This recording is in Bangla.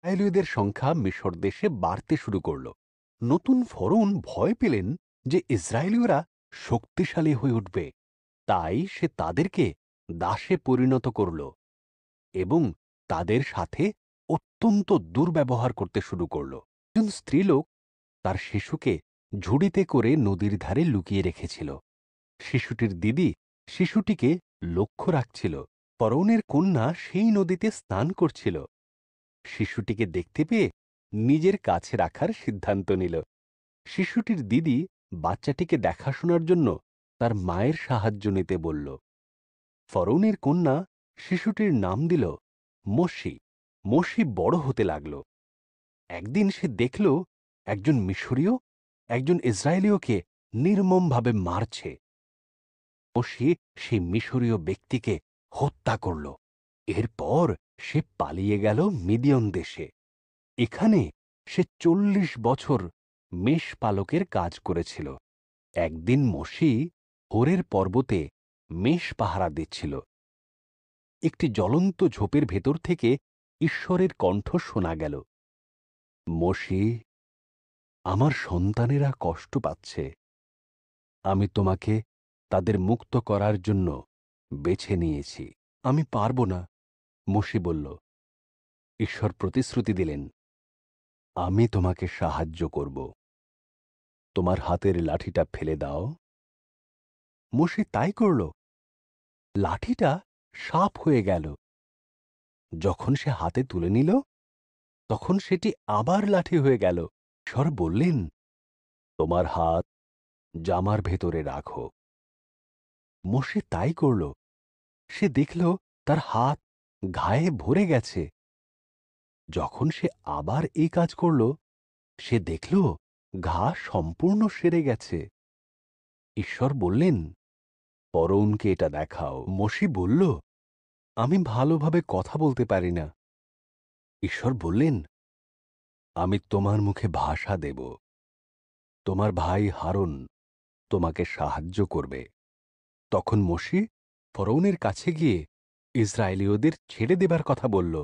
ইসরায়েলীয়দের সংখ্যা মিশর দেশে বাড়তে শুরু করল। নতুন ফরৌন ভয় পেলেন যে ইসরায়েলীয়রা শক্তিশালী হয়ে উঠবে, তাই সে তাদেরকে দাসে পরিণত করল এবং তাদের সাথে অত্যন্ত দুর্ব্যবহার করতে শুরু করল। একজন স্ত্রীলোক তার শিশুকে ঝুড়িতে করে নদীর ধারে লুকিয়ে রেখেছিল। শিশুটির দিদি শিশুটিকে লক্ষ্য রাখছিল। ফরৌনের কন্যা সেই নদীতে স্নান করছিল। শিশুটিকে দেখতে পেয়ে নিজের কাছে রাখার সিদ্ধান্ত নিল। শিশুটির দিদি বাচ্চাটিকে দেখাশোনার জন্য তার মায়ের সাহায্য নিতে বলল। ফরৌনের কন্যা শিশুটির নাম দিল মোশি। মোশি বড় হতে লাগল। একদিন সে দেখল একজন মিশরীয় একজন ইসরায়েলীয়কে নির্মমভাবে মারছে। মোশি সেই মিশরীয় ব্যক্তিকে হত্যা করল। এরপর সে পালিয়ে গেল মিদিয়ন দেশে। এখানে সে ৪০ বছর মেষপালকের কাজ করেছিল। একদিন মোশি হোরের পর্বতে মেষ পাহারা দিচ্ছিল। একটি জ্বলন্ত ঝোপের ভেতর থেকে ঈশ্বরের কণ্ঠ শোনা গেল, মোশি, আমার সন্তানেরা কষ্ট পাচ্ছে। আমি তোমাকে তাদের মুক্ত করার জন্য বেছে নিয়েছি। আমি পারব না, মোশি বলল। ঈশ্বর প্রতিশ্রুতি দিলেন, আমি তোমাকে সাহায্য করব। তোমার হাতের লাঠিটা ফেলে দাও। মোশি তাই করল। লাঠিটা সাপ হয়ে গেল। যখন সে হাতে তুলে নিল, তখন সেটি আবার লাঠি হয়ে গেল। ঈশ্বর বললেন, তোমার হাত জামার ভেতরে রাখো। মোশে তাই করল। সে দেখল তার হাত ঘায়ে ভরে গেছে। যখন সে আবার এই কাজ করল, সে দেখল ঘা সম্পূর্ণ সেরে গেছে। ঈশ্বর বললেন, ফরৌনকে এটা দেখাও। মোশি বলল, আমি ভালোভাবে কথা বলতে পারি না। ঈশ্বর বললেন, আমি তোমার মুখে ভাষা দেব। তোমার ভাই হারন তোমাকে সাহায্য করবে। তখন মোশি ফরৌনের কাছে গিয়ে ইসরায়েলীয়দের ছেড়ে দেবার কথা বলল।